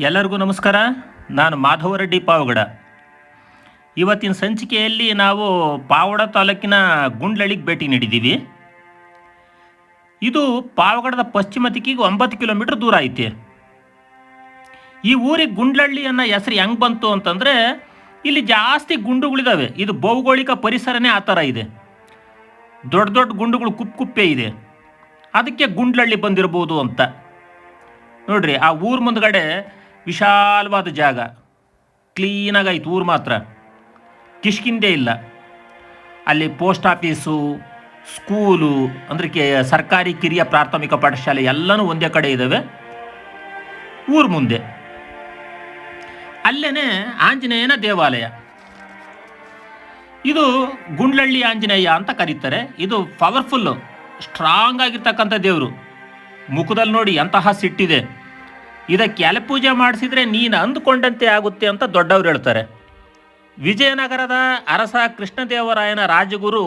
ಎಲ್ಲರಿಗೂ ನಮಸ್ಕಾರ. ನಾನು ಮಾಧವರೆಡ್ಡಿ ಪಾವಗಡ. ಇವತ್ತಿನ ಸಂಚಿಕೆಯಲ್ಲಿ ನಾವು ಪಾವಗಡ ತಾಲೂಕಿನ ಗುಂಡ್ಲಳ್ಳಿಗೆ ಭೇಟಿ ನೀಡಿದ್ದೀವಿ. ಇದು ಪಾವಗಡದ ಪಶ್ಚಿಮ ದಿಕ್ಕಿಗೆ 9 ಕಿಲೋಮೀಟರ್ ದೂರ ಐತಿ. ಈ ಊರಿಗೆ ಗುಂಡ್ಲಳ್ಳಿ ಅನ್ನೋ ಹೆಸರು ಹೆಂಗೆ ಬಂತು ಅಂತಂದರೆ, ಇಲ್ಲಿ ಜಾಸ್ತಿ ಗುಂಡುಗಳಿದ್ದಾವೆ. ಇದು ಭೌಗೋಳಿಕ ಪರಿಸರನೇ ಆ ಥರ ಇದೆ. ದೊಡ್ಡ ದೊಡ್ಡ ಗುಂಡುಗಳು ಕುಪ್ಪೆ ಇದೆ. ಅದಕ್ಕೆ ಗುಂಡ್ಲಳ್ಳಿ ಬಂದಿರ್ಬೋದು ಅಂತ. ನೋಡ್ರಿ, ಆ ಊರ ಮುಂದ್ಗಡೆ ವಿಶಾಲವಾದ ಜಾಗ, ಕ್ಲೀನಾಗೈತೆ ಊರು ಮಾತ್ರ, ಕಿಷ್ಕಿಂದೆ ಇಲ್ಲ. ಅಲ್ಲಿ ಪೋಸ್ಟ್ ಆಫೀಸು, ಸ್ಕೂಲು ಅಂದರೆ ಸರ್ಕಾರಿ ಕಿರಿಯ ಪ್ರಾಥಮಿಕ ಪಾಠಶಾಲೆ ಎಲ್ಲನೂ ಒಂದೇ ಕಡೆ ಇದ್ದಾವೆ ಊರು ಮುಂದೆ. ಅಲ್ಲೇ ಆಂಜನೇಯನ ದೇವಾಲಯ. ಇದು ಗುಂಡ್ಲಳ್ಳಿ ಆಂಜನೇಯ ಅಂತ ಕರೀತಾರೆ. ಇದು ಪವರ್ಫುಲ್ಲು, ಸ್ಟ್ರಾಂಗ್ ಆಗಿರ್ತಕ್ಕಂಥ ದೇವರು. ಮುಖದಲ್ಲಿ ನೋಡಿ ಅಂತಹ ಸಿಟ್ಟಿದೆ. ಇದಕ್ಕೆ ಎಲೆ ಪೂಜೆ ಮಾಡಿಸಿದ್ರೆ ನೀನು ಅಂದುಕೊಂಡಂತೆ ಆಗುತ್ತೆ ಅಂತ ದೊಡ್ಡವರು ಹೇಳ್ತಾರೆ. ವಿಜಯನಗರದ ಅರಸ ಕೃಷ್ಣದೇವರಾಯನ ರಾಜಗುರು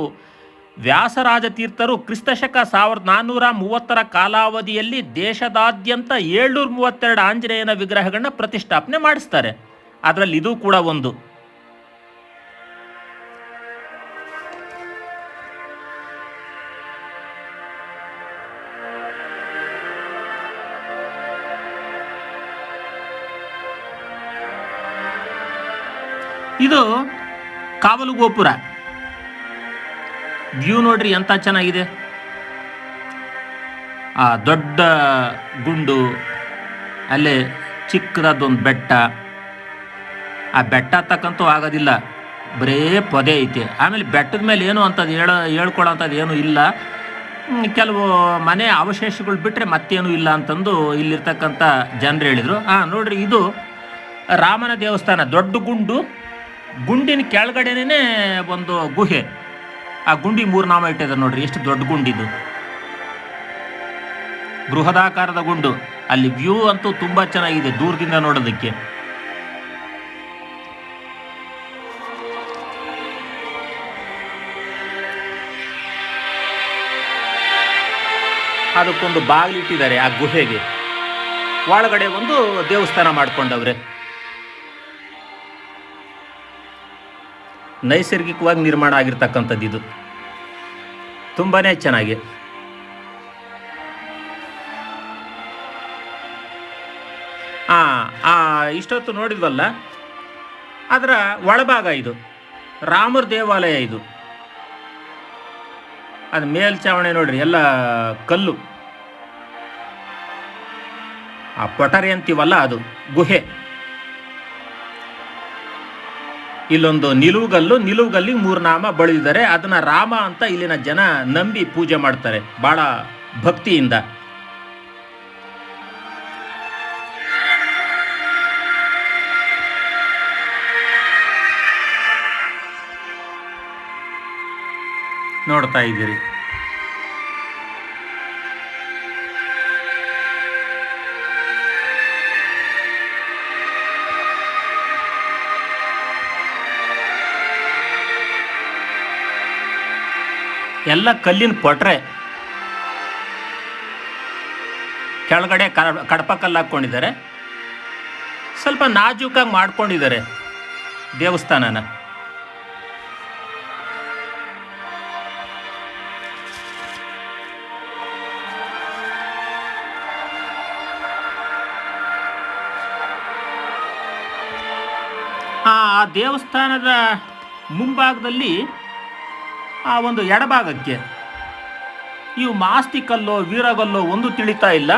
ವ್ಯಾಸರಾಜ ತೀರ್ಥರು ಕ್ರಿಸ್ತಶಕ 1430 ಕಾಲಾವಧಿಯಲ್ಲಿ ದೇಶದಾದ್ಯಂತ 732 ಆಂಜನೇಯನ ವಿಗ್ರಹಗಳನ್ನ ಪ್ರತಿಷ್ಠಾಪನೆ ಮಾಡಿಸ್ತಾರೆ. ಅದರಲ್ಲಿ ಇದು ಕೂಡ ಒಂದು. ಇದು ಕಾವಲು ಗೋಪುರ. ವ್ಯೂ ನೋಡ್ರಿ ಎಂತ ಚೆನ್ನಾಗಿದೆ. ಆ ದೊಡ್ಡ ಗುಂಡು, ಅಲ್ಲೇ ಚಿಕ್ಕದೊಂದು ಬೆಟ್ಟ. ಆ ಬೆಟ್ಟ ತಕ್ಕಂತೂ ಆಗೋದಿಲ್ಲ, ಬರೇ ಪೊದೆ ಐತೆ. ಆಮೇಲೆ ಬೆಟ್ಟದ ಮೇಲೆ ಏನು ಅಂಥದ್ದು ಹೇಳ್ಕೊಳ್ಳೋಂಥದ್ದು ಏನೂ ಇಲ್ಲ. ಕೆಲವು ಮನೆ ಅವಶೇಷಗಳು ಬಿಟ್ಟರೆ ಮತ್ತೇನೂ ಇಲ್ಲ ಅಂತಂದು ಇಲ್ಲಿರ್ತಕ್ಕಂಥ ಜನರು ಹೇಳಿದರು. ನೋಡ್ರಿ, ಇದು ರಾಮನ ದೇವಸ್ಥಾನ. ದೊಡ್ಡ ಗುಂಡು, ಗುಂಡಿನ ಕೆಳಗಡೆನೇ ಒಂದು ಗುಹೆ. ಆ ಗುಂಡಿ 3 ನಾಮ ಇಟ್ಟಿದ್ದಾರೆ ನೋಡ್ರಿ, ಎಷ್ಟು ದೊಡ್ಡ ಗುಂಡಿದು, ಬೃಹದಾಕಾರದ ಗುಂಡು. ಅಲ್ಲಿ ವ್ಯೂ ಅಂತೂ ತುಂಬಾ ಚೆನ್ನಾಗಿದೆ ದೂರದಿಂದ ನೋಡೋದಕ್ಕೆ. ಅದಕ್ಕೊಂದು ಬಾಗಿಲಿಟ್ಟಿದ್ದಾರೆ ಆ ಗುಹೆಗೆ. ಒಳಗಡೆ ಒಂದು ದೇವಸ್ಥಾನ ಮಾಡ್ಕೊಂಡವ್ರೆ. ನೈಸರ್ಗಿಕವಾಗಿ ನಿರ್ಮಾಣ ಆಗಿರ್ತಕ್ಕಂಥದ್ದು ಇದು. ತುಂಬಾ ಚೆನ್ನಾಗಿ. ಇಷ್ಟೊತ್ತು ನೋಡಿದ್ವಲ್ಲ, ಅದರ ಒಳಭಾಗ ಇದು. ರಾಮರ ದೇವಾಲಯ ಇದು. ಅದು ಮೇಲ್ಚಾವಣೆ ನೋಡ್ರಿ, ಎಲ್ಲ ಕಲ್ಲು. ಆ ಪೊಟರೆ ಅಂತೀವಲ್ಲ, ಅದು ಗುಹೆ. ಇಲ್ಲೊಂದು ನಿಲುವುಗಲ್ಲಿ 3 ನಾಮ ಬಳಿದಿದ್ದಾರೆ. ಅದನ್ನ ರಾಮ ಅಂತ ಇಲ್ಲಿನ ಜನ ನಂಬಿ ಪೂಜೆ ಮಾಡ್ತಾರೆ ಬಹಳ ಭಕ್ತಿಯಿಂದ. ನೋಡ್ತಾ ಇದ್ದೀರಿ. ಎಲ್ಲ ಕಲ್ಲಿನ ಪೊಟ್ರೆ. ಕೆಳಗಡೆ ಕಡಪ ಕಲ್ಲು ಹಾಕ್ಕೊಂಡಿದ್ದಾರೆ. ಸ್ವಲ್ಪ ನಾಜೂಕಾಗಿ ಮಾಡ್ಕೊಂಡಿದ್ದಾರೆ ದೇವಸ್ಥಾನನ. ಆ ದೇವಸ್ಥಾನದ ಮುಂಭಾಗದಲ್ಲಿ ಆ ಒಂದು ಎಡಭಾಗಕ್ಕೆ ಇವು ಮಾಸ್ತಿ ಕಲ್ಲೋ ವೀರಗಲ್ಲೋ ಒಂದು ತಿಳಿತಾ ಇಲ್ಲ.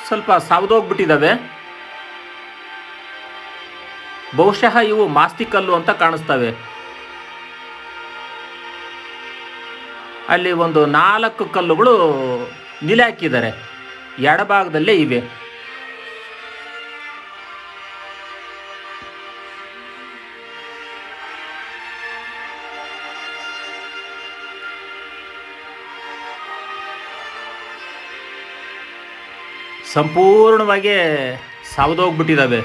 ಸ್ವಲ್ಪ ಸವದೋಗ್ಬಿಟ್ಟಿದ್ದಾವೆ. ಬಹುಶಃ ಇವು ಮಾಸ್ತಿ ಕಲ್ಲು ಅಂತ ಕಾಣಿಸ್ತವೆ. ಅಲ್ಲಿ ಒಂದು 4 ಕಲ್ಲುಗಳು ನಿಲೆ ಹಾಕಿದ್ದಾರೆ, ಎಡಭಾಗದಲ್ಲೇ ಇವೆ. ಸಂಪೂರ್ಣವಾಗಿ ಸವದೋಗ್ಬಿಟ್ಟಿದ್ದಾವೆ.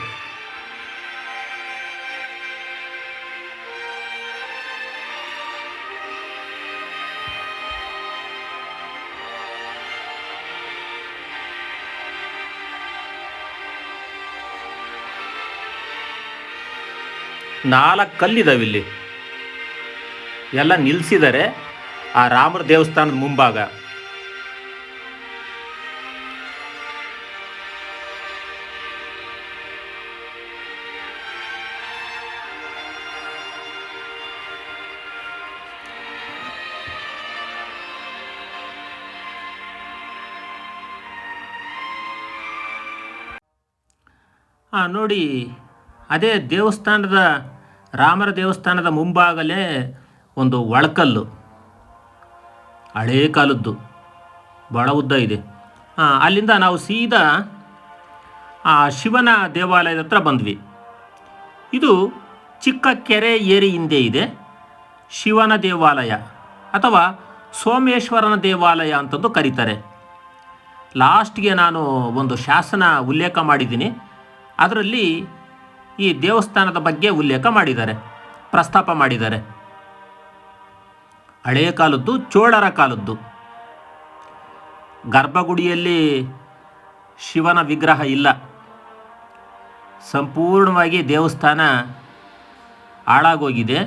4 ಕಲ್ಲಿದಾವೆ ಇಲ್ಲಿ, ಎಲ್ಲ ನಿಲ್ಲಿಸಿದ್ದಾರೆ ಆ ರಾಮರ ದೇವಸ್ಥಾನದ ಮುಂಭಾಗ. ನೋಡಿ, ಅದೇ ದೇವಸ್ಥಾನದ ರಾಮರ ದೇವಸ್ಥಾನದ ಮುಂಭಾಗಲೇ ಒಂದು ಒಳಕಲ್ಲು, ಹಳೇ ಕಾಲದ್ದು, ಭಾಳ ಉದ್ದ ಇದೆ. ಅಲ್ಲಿಂದ ನಾವು ಸೀದಾ ಆ ಶಿವನ ದೇವಾಲಯದ ಹತ್ರ ಬಂದ್ವಿ. ಇದು ಚಿಕ್ಕ ಕೆರೆ ಏರಿ ಹಿಂದೆ ಇದೆ ಶಿವನ ದೇವಾಲಯ ಅಥವಾ ಸೋಮೇಶ್ವರನ ದೇವಾಲಯ ಅಂತಂದು ಕರೀತಾರೆ. ಲಾಸ್ಟ್ಗೆ ನಾನು ಒಂದು ಶಾಸನ ಉಲ್ಲೇಖ ಮಾಡಿದ್ದೀನಿ, ಅದರಲ್ಲಿ ಈ ದೇವಸ್ಥಾನದ ಬಗ್ಗೆ ಉಲ್ಲೇಖ ಮಾಡಿದ್ದಾರೆ, ಪ್ರಸ್ತಾಪ ಮಾಡಿದ್ದಾರೆ. ಹಳೆಯ ಕಾಲದ್ದು, ಚೋಳರ ಕಾಲದ್ದು. ಗರ್ಭಗುಡಿಯಲ್ಲಿ ಶಿವನ ವಿಗ್ರಹ ಇಲ್ಲ, ಸಂಪೂರ್ಣವಾಗಿ ದೇವಸ್ಥಾನ ಹಾಳಾಗೋಗಿದೆ.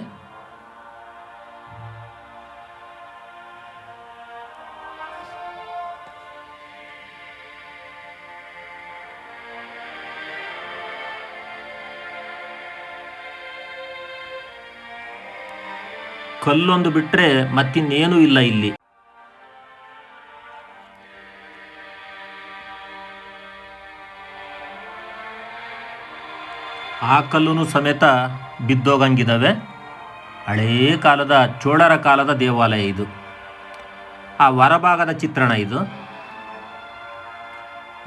ಕಲ್ಲೊಂದು ಬಿಟ್ಟರೆ ಮತ್ತಿನ್ನೇನೂ ಇಲ್ಲ ಇಲ್ಲಿ. ಆ ಕಲ್ಲೂ ಸಮೇತ ಬಿದ್ದೋಗಂಗಿದ್ದಾವೆ. ಹಳೇ ಕಾಲದ ಚೋಳರ ಕಾಲದ ದೇವಾಲಯ ಇದು. ಆ ಹೊರಭಾಗದ ಚಿತ್ರಣ ಇದು.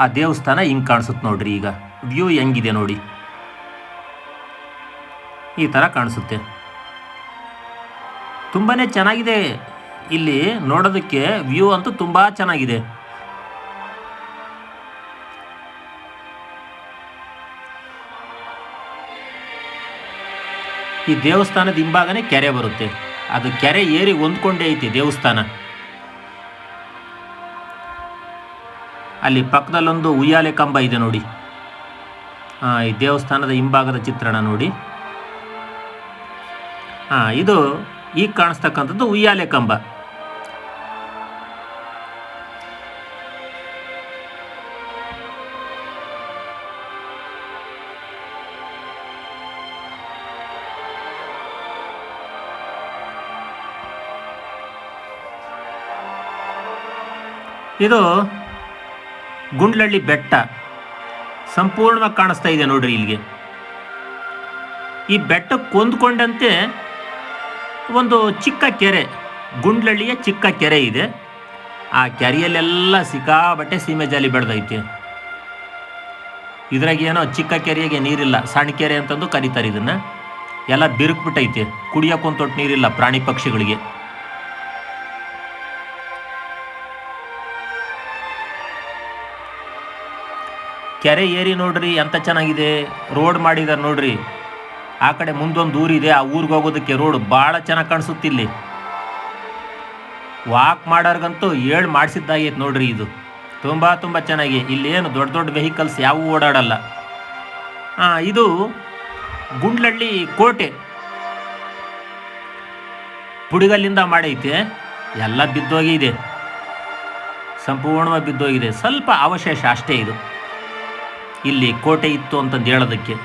ಆ ದೇವಸ್ಥಾನ ಹಿಂಗೆ ಕಾಣಿಸುತ್ತೆ ನೋಡ್ರಿ. ಈಗ ವ್ಯೂ ಹೆಂಗಿದೆ ನೋಡಿ, ಈ ಥರ ಕಾಣಿಸುತ್ತೆ. ತುಂಬಾ ಚೆನ್ನಾಗಿದೆ ಇಲ್ಲಿ ನೋಡೋದಕ್ಕೆ, ವ್ಯೂ ಅಂತೂ ತುಂಬ ಚೆನ್ನಾಗಿದೆ. ಈ ದೇವಸ್ಥಾನದ ಹಿಂಭಾಗನೇ ಕೆರೆ ಬರುತ್ತೆ, ಅದು ಕೆರೆ ಏರಿ ಹೊಂದ್ಕೊಂಡೇ ಐತಿ ದೇವಸ್ಥಾನ. ಅಲ್ಲಿ ಪಕ್ಕದಲ್ಲೊಂದು ಉಯ್ಯಾಲೆ ಕಂಬ ಇದೆ ನೋಡಿ. ಈ ದೇವಸ್ಥಾನದ ಹಿಂಭಾಗದ ಚಿತ್ರಣ ನೋಡಿ. ಇದು ಈಗ ಕಾಣಿಸ್ತಕ್ಕಂಥದ್ದು ಉಯ್ಯಾಲೆ ಕಂಬ. ಇದು ಗುಂಡ್ಲಳ್ಳಿ ಬೆಟ್ಟ ಸಂಪೂರ್ಣವಾಗಿ ಕಾಣಿಸ್ತಾ ಇದೆ ನೋಡ್ರಿ ಇಲ್ಲಿಗೆ. ಈ ಬೆಟ್ಟಕ್ಕೆ ಹೊಂದ್ಕೊಂಡಂತೆ ಒಂದು ಚಿಕ್ಕ ಕೆರೆ, ಗುಂಡ್ಲಳ್ಳಿಯ ಚಿಕ್ಕ ಕೆರೆ ಇದೆ. ಆ ಕೆರೆಯಲ್ಲೆಲ್ಲ ಸಿಕ್ಕಾಬಟ್ಟೆ ಸೀಮೆ ಜಾಲಿ ಬೆಳೆದೈತೆ. ಇದ್ರಾಗೇನೋ ಚಿಕ್ಕ ಕೆರೆಗೆ ನೀರಿಲ್ಲ, ಸಣ್ಣ ಕೆರೆ ಅಂತಂದು ಕರೀತಾರೆ ಇದನ್ನು. ಎಲ್ಲ ಬಿರುಕ್ಬಿಟ್ಟೈತೆ, ಕುಡಿಯೋಕ್ಕೊಂದು ತೊಟ್ಟು ನೀರಿಲ್ಲ ಪ್ರಾಣಿ ಪಕ್ಷಿಗಳಿಗೆ. ಕೆರೆ ಏರಿ ನೋಡ್ರಿ ಎಂತ ಚೆನ್ನಾಗಿದೆ, ರೋಡ್ ಮಾಡಿದಾರೆ ನೋಡ್ರಿ. ಆ ಕಡೆ ಮುಂದೊಂದು ಊರಿದೆ, ಆ ಊರಿಗೆ ಹೋಗೋದಕ್ಕೆ ರೋಡ್ ಭಾಳ ಚೆನ್ನಾಗಿ ಕಾಣಿಸುತ್ತಿಲ್ಲಿ. ವಾಕ್ ಮಾಡೋರ್ಗಂತೂ ಮಾಡಿಸಿದ್ದಾಗೈತೆ ನೋಡ್ರಿ. ಇದು ತುಂಬ ಚೆನ್ನಾಗಿ. ಇಲ್ಲೇನು ದೊಡ್ಡ ದೊಡ್ಡ ವೆಹಿಕಲ್ಸ್ ಯಾವೂ ಓಡಾಡಲ್ಲ. ಇದು ಗುಂಡ್ಲಳ್ಳಿ ಕೋಟೆ, ಪುಡಿಗಲ್ಲಿಂದ ಮಾಡೈತೆ. ಎಲ್ಲ ಬಿದ್ದೋಗಿದೆ, ಸಂಪೂರ್ಣವಾಗಿ ಬಿದ್ದೋಗಿದೆ. ಸ್ವಲ್ಪ ಅವಶೇಷ ಅಷ್ಟೇ ಇದು, ಇಲ್ಲಿ ಕೋಟೆ ಇತ್ತು ಅಂತಂದು ಹೇಳೋದಕ್ಕೆ.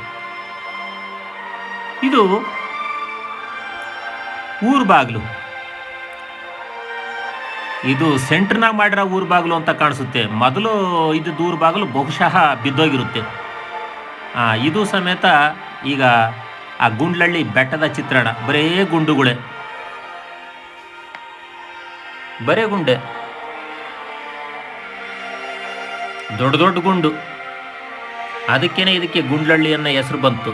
ಇದು ಊರು ಬಾಗಿಲು, ಇದು ಸೆಂಟ್ರ್ನಾಗ ಮಾಡಿರೋ ಊರು ಬಾಗಿಲು ಅಂತ ಕಾಣಿಸುತ್ತೆ. ಮೊದಲು ಇದ್ದದ್ದು ಊರು ಬಾಗಿಲು ಬಹುಶಃ ಬಿದ್ದೋಗಿರುತ್ತೆ. ಇದು ಸಮೇತ ಈಗ ಆ ಗುಂಡ್ಲಳ್ಳಿ ಬೆಟ್ಟದ ಚಿತ್ರಣ. ಬರೇ ಗುಂಡುಗಳೇ, ಬರೇ ಗುಂಡೆ, ದೊಡ್ಡ ದೊಡ್ಡ ಗುಂಡು. ಅದಕ್ಕೇನೆ ಇದಕ್ಕೆ ಗುಂಡ್ಲಳ್ಳಿ ಅನ್ನೋ ಹೆಸರು ಬಂತು.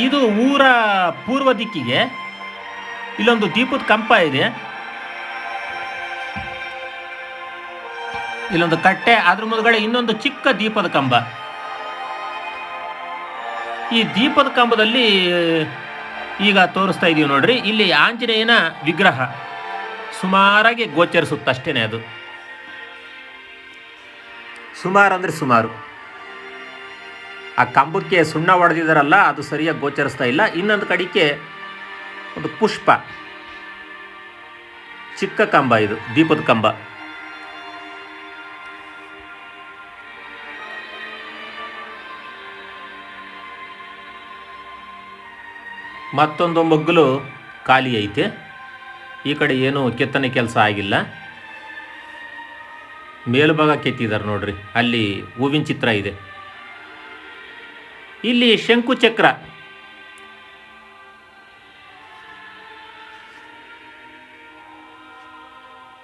ಇದು ಊರ ಪೂರ್ವ ದಿಕ್ಕಿಗೆ ಇಲ್ಲೊಂದು ದೀಪದ ಕಂಪ ಇದೆ, ಇಲ್ಲೊಂದು ಕಟ್ಟೆ, ಅದ್ರ ಮುಂದ್ಗಡೆ ಇನ್ನೊಂದು ಚಿಕ್ಕ ದೀಪದ ಕಂಬ. ಈ ದೀಪದ ಕಂಬದಲ್ಲಿ ಈಗ ತೋರಿಸ್ತಾ ಇದೀವಿ ನೋಡ್ರಿ, ಇಲ್ಲಿ ಆಂಜನೇಯನ ವಿಗ್ರಹ ಸುಮಾರಾಗಿ ಗೋಚರಿಸುತ್ತಷ್ಟೇ ಅದು. ಸುಮಾರು ಅಂದರೆ ಸುಮಾರು. ಆ ಕಂಬಕ್ಕೆ ಸುಣ್ಣ ಹೊಡೆದಿದ್ದಾರಲ್ಲ, ಅದು ಸರಿಯಾಗಿ ಗೋಚರಿಸ್ತಾ ಇಲ್ಲ. ಇನ್ನೊಂದು ಕಡೆಗೆ ಒಂದು ಪುಷ್ಪ, ಚಿಕ್ಕ ಕಂಬ, ಇದು ದೀಪದ ಕಂಬ. ಮತ್ತೊಂದು ಮಗ್ಗಲು ಖಾಲಿ ಐತೆ. ಈ ಕಡೆ ಏನು ಕೆತ್ತನೆ ಕೆಲಸ ಆಗಿಲ್ಲ. ಮೇಲ್ಭಾಗ ಕೆತ್ತಿದ್ದಾರೆ ನೋಡ್ರಿ, ಅಲ್ಲಿ ಹೂವಿನ ಚಿತ್ರ ಇದೆ. ಇಲ್ಲಿ ಶಂಕುಚಕ್ರ,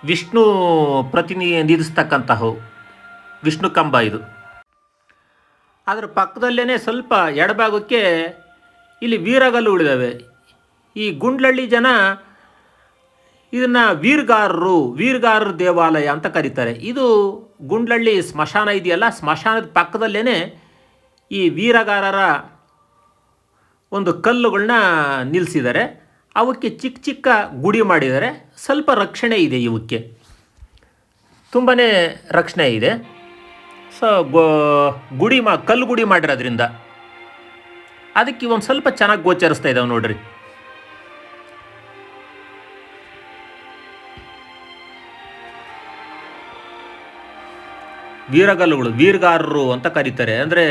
ವಿಷ್ಣು ಪ್ರತಿನಿಧಿಸ್ತಕ್ಕಂತಹ ವಿಷ್ಣು ಕಂಬ ಇದು. ಅದರ ಪಕ್ಕದಲ್ಲೇ ಸ್ವಲ್ಪ ಎಡಭಾಗಕ್ಕೆ ಇಲ್ಲಿ ವೀರಗಲ್ಲು ಉಳಿದಾವೆ. ಈ ಗುಂಡ್ಲಳ್ಳಿ ಜನ ಇದನ್ನು ವೀರಗಾರರ ದೇವಾಲಯ ಅಂತ ಕರೀತಾರೆ. ಇದು ಗುಂಡ್ಲಳ್ಳಿ ಸ್ಮಶಾನ ಇದೆಯಲ್ಲ, ಸ್ಮಶಾನದ ಪಕ್ಕದಲ್ಲೇ ಈ ವೀರಗಾರರ ಒಂದು ಕಲ್ಲುಗಳನ್ನ ನಿಲ್ಲಿಸಿದ್ದಾರೆ. ಅವಕ್ಕೆ ಚಿಕ್ಕ ಚಿಕ್ಕ ಗುಡಿ ಮಾಡಿದ್ದಾರೆ. ಸ್ವಲ್ಪ ರಕ್ಷಣೆ ಇದೆ, ಇವಕ್ಕೆ ತುಂಬಾ ರಕ್ಷಣೆ ಇದೆ. ಸೊ ಕಲ್ಲು ಗುಡಿ ಮಾಡಿರೋದ್ರಿಂದ ಅದಕ್ಕೆ ಒಂದು ಸ್ವಲ್ಪ ಚೆನ್ನಾಗಿ ಗೋಚರಿಸ್ತಾ ಇದ್ದಾವೆ ನೋಡ್ರಿ. ವೀರಗಲ್ಲುಗಳು, ವೀರಗಾರರು ಅಂತ ಕರೀತಾರೆ. ಅಂದರೆ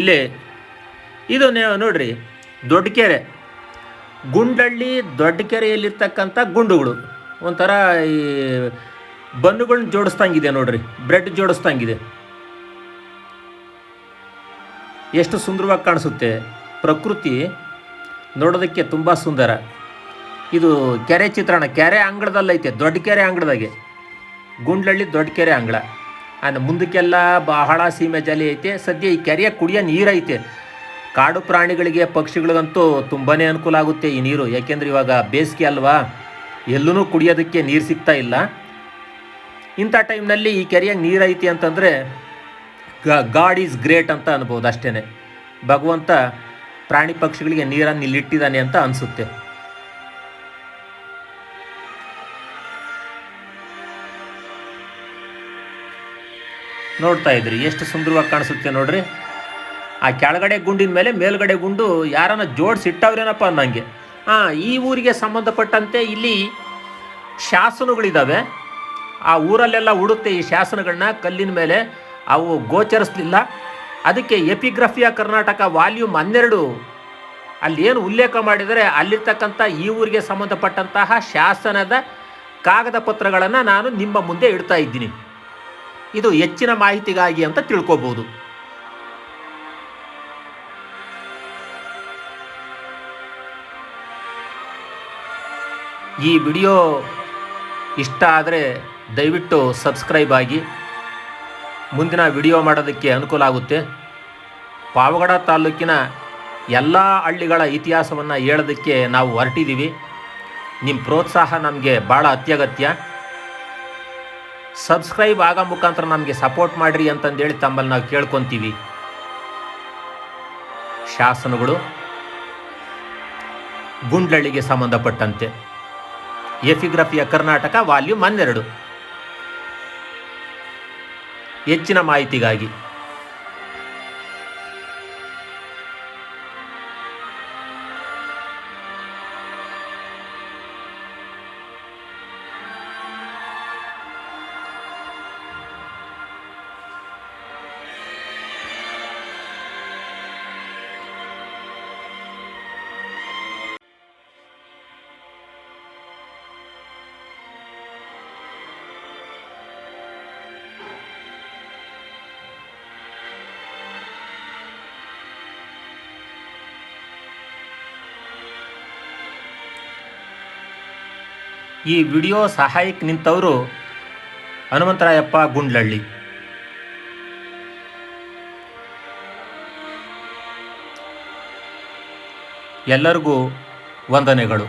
ಇಲ್ಲೇ ಇದು ನೋಡ್ರಿ, ದೊಡ್ಡಕೆರೆ, ಗುಂಡ್ಲಳ್ಳಿ ದೊಡ್ಡಕೆರೆಯಲ್ಲಿರ್ತಕ್ಕಂಥ ಗುಂಡುಗಳು ಒಂಥರ ಈ ಬನ್ನುಗಳನ್ನ ಜೋಡಿಸ್ದಂಗಿದೆ ನೋಡ್ರಿ, ಬ್ರೆಡ್ ಜೋಡಿಸ್ದಂಗಿದೆ. ಎಷ್ಟು ಸುಂದರವಾಗಿ ಕಾಣಿಸುತ್ತೆ. ಪ್ರಕೃತಿ ನೋಡೋದಕ್ಕೆ ತುಂಬ ಸುಂದರ. ಇದು ಕೆರೆ ಚಿತ್ರಣ, ಕೆರೆ ಅಂಗಳದಲ್ಲೈತೆ, ದೊಡ್ಡ ಕೆರೆ ಅಂಗಳದಾಗೆ, ಗುಂಡ್ಲಳ್ಳಿ ದೊಡ್ಡ ಕೆರೆ ಅಂಗಳ. ಅಂದರೆ ಮುಂದಕ್ಕೆಲ್ಲ ಬಹಳ ಸೀಮೆ ಜಾಲಿ ಐತೆ. ಸದ್ಯ ಈ ಕೆರೆಯ ಕುಡಿಯೋ ನೀರೈತೆ. ಕಾಡು ಪ್ರಾಣಿಗಳಿಗೆ, ಪಕ್ಷಿಗಳಿಗಂತೂ ತುಂಬಾ ಅನುಕೂಲ ಆಗುತ್ತೆ ಈ ನೀರು. ಯಾಕೆಂದರೆ ಇವಾಗ ಬೇಸಿಗೆ ಅಲ್ವಾ, ಎಲ್ಲೂ ಕುಡಿಯೋದಕ್ಕೆ ನೀರು ಸಿಗ್ತಾ ಇಲ್ಲ. ಇಂಥ ಟೈಮ್ನಲ್ಲಿ ಈ ಕೆರೆಯಾಗ ನೀರೈತಿ ಅಂತಂದರೆ ಗಾಡ್ ಈಸ್ ಗ್ರೇಟ್ ಅಂತ ಅನ್ಬೋದು ಅಷ್ಟೇ. ಭಗವಂತ ಪ್ರಾಣಿ ಪಕ್ಷಿಗಳಿಗೆ ನೀರನ್ನು ಇಲ್ಲಿಟ್ಟಿದ್ದಾನೆ ಅಂತ ಅನಿಸುತ್ತೆ. ನೋಡ್ತಾ ಇದ್ರಿ ಎಷ್ಟು ಸುಂದರವಾಗಿ ಕಾಣಿಸುತ್ತೆ ನೋಡ್ರಿ. ಆ ಕೆಳಗಡೆ ಗುಂಡಿನ ಮೇಲೆ ಮೇಲ್ಗಡೆ ಗುಂಡು ಯಾರನ್ನ ಜೋಡಿಸಿಟ್ಟವ್ರೇನಪ್ಪ ಅನ್ನಂಗೆ. ಈ ಊರಿಗೆ ಸಂಬಂಧಪಟ್ಟಂತೆ ಇಲ್ಲಿ ಶಾಸನಗಳಿದ್ದಾವೆ. ಆ ಊರಲ್ಲೆಲ್ಲ ಉಡುತ್ತೆ ಈ ಶಾಸನಗಳನ್ನ ಕಲ್ಲಿನ ಮೇಲೆ. ಅವು ಗೋಚರಿಸಲಿಲ್ಲ. ಅದಕ್ಕೆ ಎಪಿಗ್ರಫಿಯ ಕರ್ನಾಟಕ ವಾಲ್ಯೂಮ್ 12 ಅಲ್ಲಿ ಏನು ಉಲ್ಲೇಖ ಮಾಡಿದರೆ ಅಲ್ಲಿರ್ತಕ್ಕಂಥ ಈ ಊರಿಗೆ ಸಂಬಂಧಪಟ್ಟಂತಹ ಶಾಸನದ ಕಾಗದ ಪತ್ರಗಳನ್ನು ನಾನು ನಿಮ್ಮ ಮುಂದೆ ಇಡ್ತಾ ಇದ್ದೀನಿ. ಇದು ಹೆಚ್ಚಿನ ಮಾಹಿತಿಗಾಗಿ ಅಂತ ತಿಳ್ಕೊಬೋದು. ಈ ವಿಡಿಯೋ ಇಷ್ಟ ಆದರೆ ದಯವಿಟ್ಟು ಸಬ್ಸ್ಕ್ರೈಬ್ ಆಗಿ. ಮುಂದಿನ ವಿಡಿಯೋ ಮಾಡೋದಕ್ಕೆ ಅನುಕೂಲ ಆಗುತ್ತೆ. ಪಾವಗಡ ತಾಲೂಕಿನ ಎಲ್ಲ ಹಳ್ಳಿಗಳ ಇತಿಹಾಸವನ್ನು ಹೇಳೋದಕ್ಕೆ ನಾವು ಹೊರಟಿದ್ದೀವಿ. ನಿಮ್ಮ ಪ್ರೋತ್ಸಾಹ ನಮಗೆ ಭಾಳ ಅತ್ಯಗತ್ಯ. ಸಬ್ಸ್ಕ್ರೈಬ್ ಆಗೋ ಮುಖಾಂತರ ನಮಗೆ ಸಪೋರ್ಟ್ ಮಾಡಿರಿ ಅಂತಂದೇಳಿ ತಮ್ಮಲ್ಲಿ ನಾವು ಕೇಳ್ಕೊತೀವಿ. ಶಾಸನಗಳು ಗುಂಡ್ಲಳ್ಳಿಗೆ ಸಂಬಂಧಪಟ್ಟಂತೆ ಎಪಿಗ್ರಫಿಯ ಕರ್ನಾಟಕ ವಾಲ್ಯೂಮ್ 12 ಹೆಚ್ಚಿನ ಮಾಹಿತಿಗಾಗಿ. ಈ ವಿಡಿಯೋ ಸಹಾಯಕ್ಕೆ ನಿಂತವರು ಹನುಮಂತರಾಯಪ್ಪ ಗುಂಡ್ಲಳ್ಳಿ. ಎಲ್ಲರಿಗೂ ವಂದನೆಗಳು.